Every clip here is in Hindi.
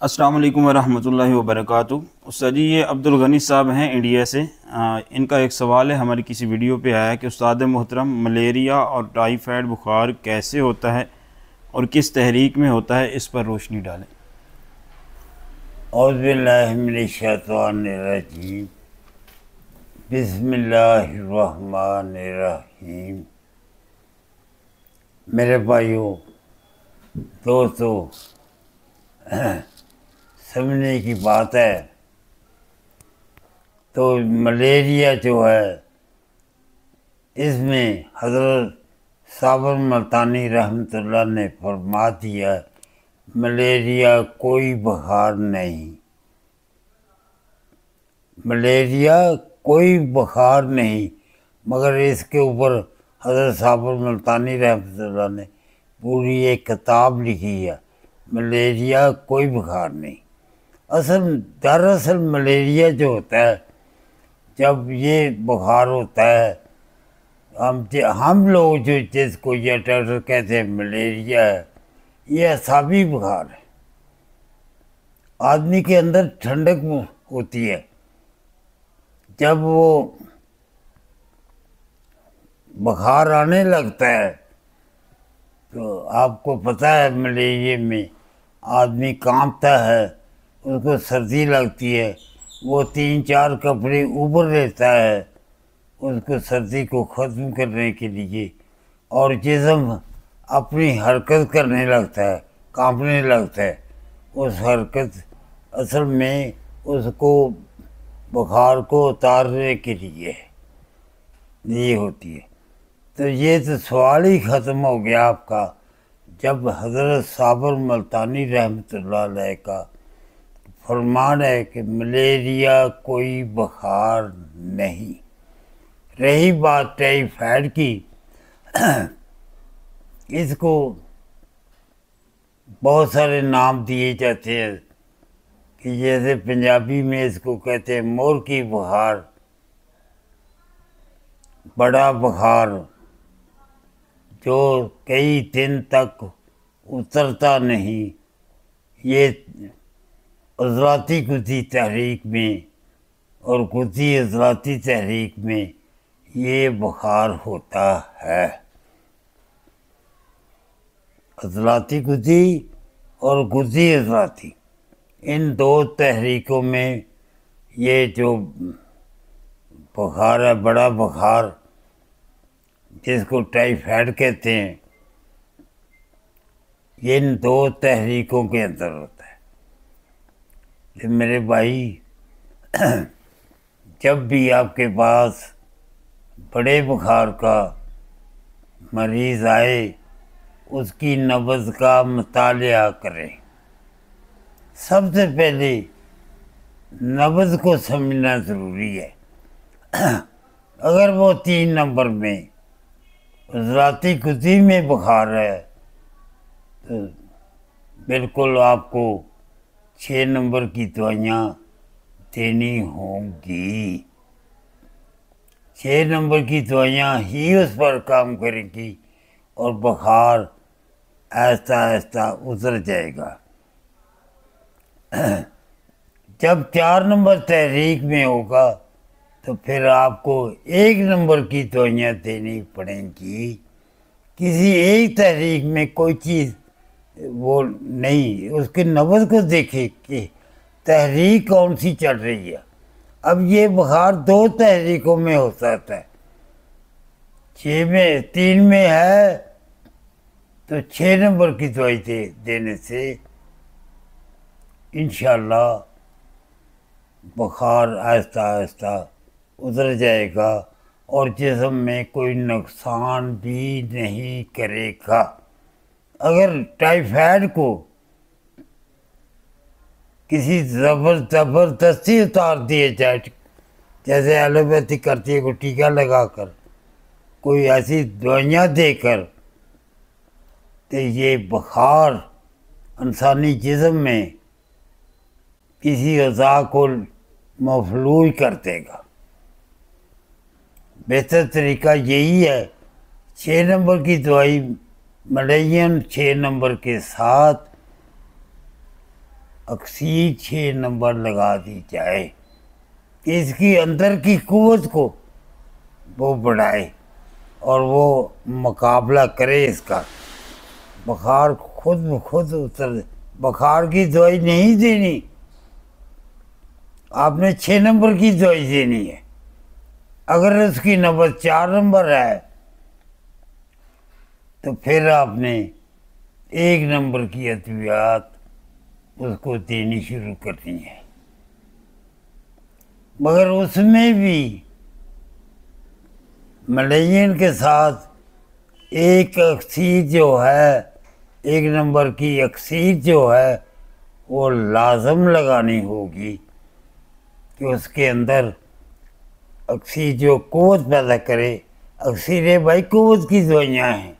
अस्सलाम वालेकुम वरहमतुल्लाहि वबरकातुहू। उस्ताद जी, ये अब्दुल गनी साहब हैं इंडिया से। इनका एक सवाल है, हमारी किसी वीडियो पे आया है कि उस्ताद मोहतरम, मलेरिया और टाइफाइड बुखार कैसे होता है और किस तहरीक में होता है, इस पर रोशनी डालें। औज़ुबिल्लाहि बिस्मिल्लाहिर्रहमानिर्रहीम। मेरे भाइयों, दोस्तों, समझने की बात है। तो मलेरिया जो है, इसमें हज़रत साबर मल्तानी रहमतुल्लाह ने फरमा दिया, मलेरिया कोई बुखार नहीं, मलेरिया कोई बुखार नहीं। मगर इसके ऊपर हज़रत साबर मल्तानी रहमतुल्लाह ने पूरी एक किताब लिखी है, मलेरिया कोई बुखार नहीं। दरअसल मलेरिया जो होता है, जब ये बुखार होता है, हम लोग जो जिसको ये डॉक्टर कहते हैं मलेरिया है, ये असाबी बुखार है। आदमी के अंदर ठंडक होती है। जब वो बुखार आने लगता है तो आपको पता है मलेरिया में आदमी कांपता है, उसको सर्दी लगती है, वो 3-4 कपड़े ऊपर लेता है उसको सर्दी को ख़त्म करने के लिए, और जिस्म अपनी हरकत करने लगता है, कांपने लगता है। उस हरकत असल में उसको बुखार को उतारने के लिए ये होती है। तो ये तो सवाल ही ख़त्म हो गया आपका, जब हज़रत साबर मल्तानी रहमतुल्लाह अलैह का फरमान है कि मलेरिया कोई बुखार नहीं। रही बात टाइफाइड की, इसको बहुत सारे नाम दिए जाते हैं कि जैसे पंजाबी में इसको कहते हैं मोर की बुखार, बड़ा बुखार, जो कई दिन तक उतरता नहीं। ये अज़लाती गुदी तहरीक में और गुदी अज़लाती तहरीक में ये बुखार होता है। अज़लाती गुदी और गुदी अज़लाती, इन दो तहरीकों में ये जो बुखार है, बड़ा बुखार जिसको टाइफाइड कहते हैं, ये इन दो तहरीकों के अंदर होता है। तो मेरे भाई, जब भी आपके पास बड़े बुखार का मरीज़ आए, उसकी नब्ज़ का मुतालिया करें। सबसे पहले नब्ज़ को समझना ज़रूरी है। अगर वो 3 नंबर में ज़ाती गुदी में बुखार है तो बिल्कुल आपको 6 नंबर की दवाइयाँ देनी होंगी। 6 नंबर की दवाइयाँ ही उस पर काम करेंगी और बुखार आहिस्ता आहिस्ता उतर जाएगा। जब 4 नंबर तहरीक में होगा तो फिर आपको 1 नंबर की दवाइयाँ देनी पड़ेंगी। किसी एक तहरीक में कोई चीज़ वो नहीं, उसके नब्ज़ को देखे कि तहरीक कौन सी चल रही है। अब ये बुखार 2 तहरीकों में हो सकता है, 6 में 3 में है तो 6 नंबर की दवाई देने से इंशाअल्लाह बुखार आहिस्ता आहिस्ता उतर जाएगा और जिस्म में कोई नुकसान भी नहीं करेगा। अगर टाइफाइड को किसी ज़बरदस्ती उतार दिए जाए, जैसे एलोपैथी करती है, कोई टीका लगाकर, कोई ऐसी दवाइयाँ देकर, तो ये बुखार इंसानी जिस्म में किसी अज़ा को मफलूज कर देगा। बेहतर तरीका यही है, 6 नंबर की दवाई मलेरियन 6 नंबर के साथ अक्सीर 6 नंबर लगा दी जाए कि इसकी अंदर की कुव्वत को वो बढ़ाए और वो मुकाबला करे इसका, बुखार खुद ब खुद उतर। बुखार की दवाई नहीं देनी, आपने 6 नंबर की दवाई देनी है। अगर उसकी नंबर 4 नंबर है तो फिर आपने 1 नंबर की अद्वियात उसको देनी शुरू करनी है। मगर उसमें भी मलेरियन के साथ एक अक्सीर जो है, 1 नंबर की अक्सीर जो है वो लाजम लगानी होगी कि उसके अंदर अक्सीर जो कुव्वत पैदा करे। अक्सीर भाई कुव्वत की दवाइयाँ हैं।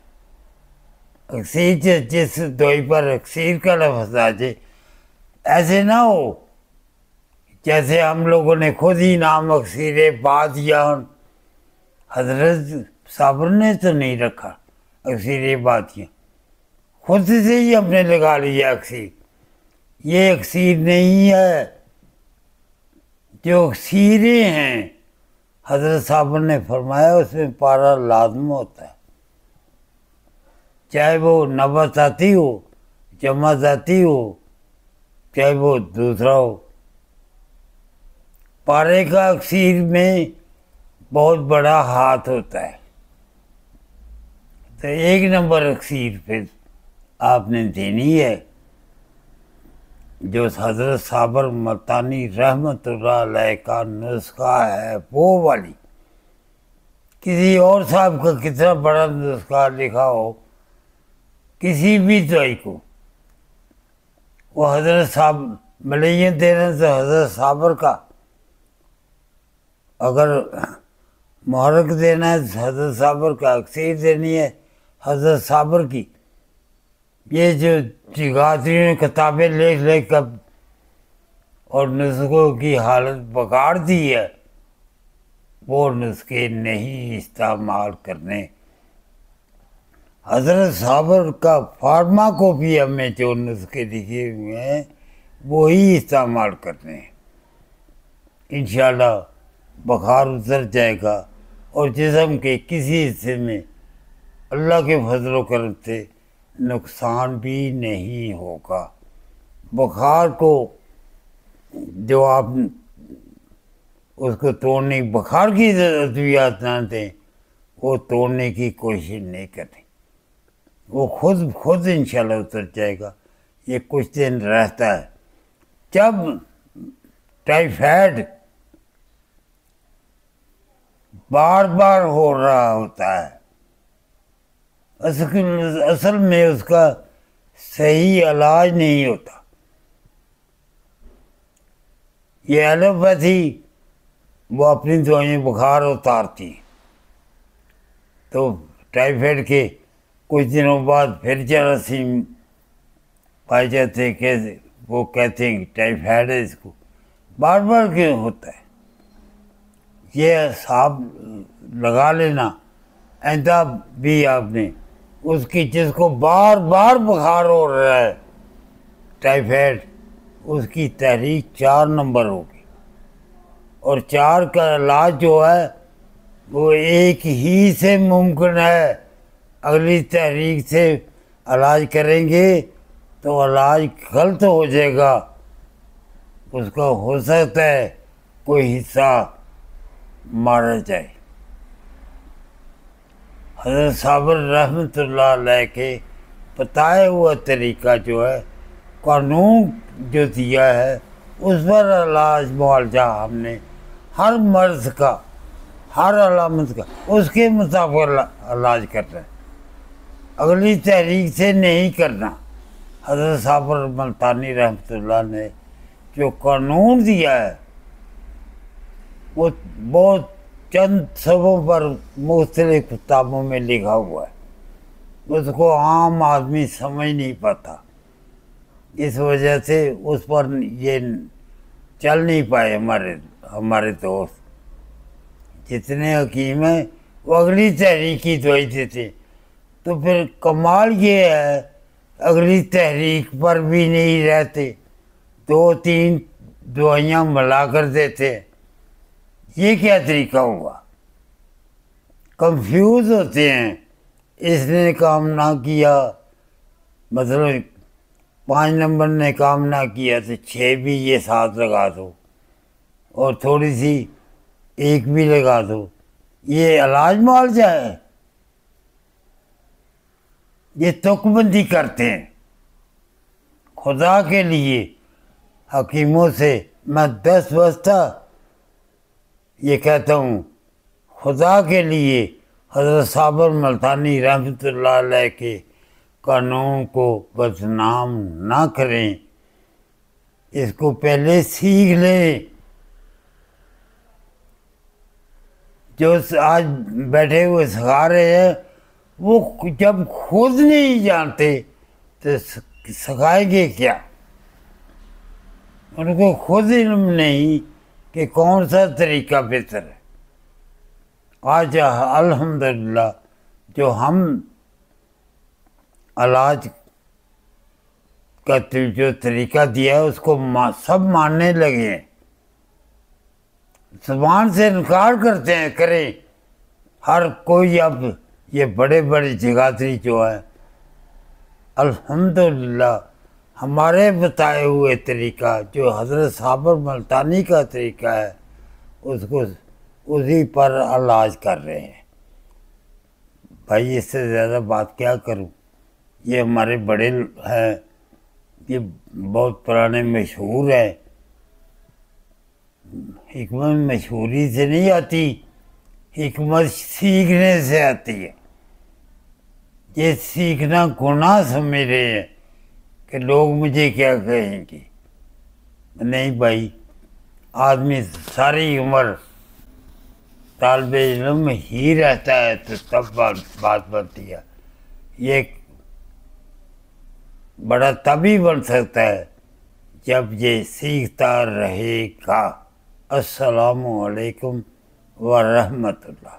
अक्सीर जिस दवाई पर अक्सीर का लफ्ज़ आ जाए, ऐसे ना हो जैसे हम लोगों ने खुद ही नाम अक्सीर बादियान, हजरत साबर ने तो नहीं रखा अक्सीर बादियान, खुद से ही हमने लगा लिया अक्सीर। ये अक्सीर नहीं है। जो अक्सीरें हैं हजरत साहब ने फरमाया उसमें पारा लाजम होता है, चाहे वो नबाताती हो, जमाताती हो, चाहे वो दूसरा हो। पारे का अक्सीर में बहुत बड़ा हाथ होता है। तो 1 नंबर अक्सीर फिर आपने देनी है जो हजरत साबर मल्तानी रहमतुल्लाह अलैह का नुस्खा है, वो वाली। किसी और साहब का कितना बड़ा नुस्खा लिखा हो किसी भी दवाई को, वो हजरत साहब मलेरियन देने से हजरत साबर का, अगर मुहर्रक देना है तो हजरत साबर का, अक्सीर देनी है हजरत साबर की। ये जो जिगातियों ने किताबें लिख लिख कर और नुस्खों की हालत बिगाड़ दी है, वो नुस्खे नहीं इस्तेमाल करने। हजरत साबर का फार्मा कॉपी हमें जो नुस्खे लिखे हुए हैं वो ही इस्तेमाल करने हैं। इंशाल्लाह बुखार उतर जाएगा और जिस्म के किसी हिस्से में अल्लाह के फजल करम से नुकसान भी नहीं होगा। बुखार को जो आप उसको तोड़ने, बुखार की अद्वियात ना दें, वो तोड़ने की कोशिश नहीं करें, वो खुद इंशाल्लाह उतर जाएगा। ये कुछ दिन रहता है। जब टाइफाइड बार बार हो रहा होता है, असल में उसका सही इलाज नहीं होता। ये एलोपैथी वो अपनी दवाइयाँ बुखार उतारती, तो टाइफाइड के कुछ दिनों बाद फिर जरासीम पाए जाते हैं, वो कहते हैं कि टाइफाइड है, इसको बार बार क्यों होता है। ये साफ लगा लेना ऐसा भी आपने उसकी, जिसको बार बार बुखार हो रहा है टाइफाइड, उसकी तहरीक 4 नंबर होगी। और 4 का इलाज जो है वो एक ही से मुमकिन है। अगली तहरीक से इलाज करेंगे तो इलाज गलत हो जाएगा, उसका हो सकता है कोई हिस्सा मारा जाए। हज़रत साबर रहमतुल्लाह अलैह के बताए हुआ तरीका जो है, कानून जो दिया है, उस पर इलाज मुआवजा हमने हर मर्ज का, हर अलामत का उसके मुताबिक इलाज करना है, अगली तहरीक से नहीं करना। हज़रत साबर मल्तानी रहमतुल्लाह ने जो कानून दिया है वो बहुत चंद सबों पर मुख्तलिफ किताबों में लिखा हुआ है, उसको आम आदमी समझ नहीं पाता। इस वजह से उस पर ये चल नहीं पाए हमारे दोस्त। जितने हकीम हैं वो अगली तहरीक की दवाई देते, तो फिर कमाल ये है अगली तहरीक पर भी नहीं रहते, 2-3 दवाइयाँ मिला कर देते हैं। ये क्या तरीका हुआ? कंफ्यूज होते हैं। इसने काम ना किया, मतलब 5 नंबर ने काम ना किया तो 6 भी ये साथ लगा दो और थोड़ी सी 1 भी लगा दो। ये इलाज मुआवजा है? ये तुकबंदी करते हैं। खुदा के लिए हकीमों से मैं 10 बस्ता ये कहता हूँ, खुदा के लिए हज़रत साबर मुल्तानी रहमतुल्लाह अलैह के कानून को बदनाम ना करें। इसको पहले सीख लें। जो आज बैठे हुए सिखा रहे हैं, वो जब खुद नहीं जानते तो सिखाएंगे क्या? उनको खुद इल्म नहीं कि कौन सा तरीका बेहतर है। आज अल्हम्दुलिल्लाह जो हम इलाज का जो तरीका दिया है उसको सब मानने लगे हैं। ज़बान से इनकार करते हैं, करें हर कोई। अब ये बड़े बड़े जगातरी जो है, अल्हम्दुलिल्लाह हमारे बताए हुए तरीका जो हज़रत साबर मुल्तानी का तरीका है उसको उसी पर इलाज कर रहे हैं। भाई इससे ज़्यादा बात क्या करूं? ये हमारे बड़े हैं, ये बहुत पुराने मशहूर है। हिकमत मशहूरी से नहीं आती, हिकमत सीखने से आती है। ये सीखना गुनाह समझ रहे हैं कि लोग मुझे क्या कहेंगे। नहीं भाई, आदमी सारी उम्र तालिबे इल्म ही रहता है तो तब बात बनती है। ये बड़ा तभी बन सकता है जब ये सीखता रहेगा। अस्सलामु अलैकुम व रहमतुल्लाह।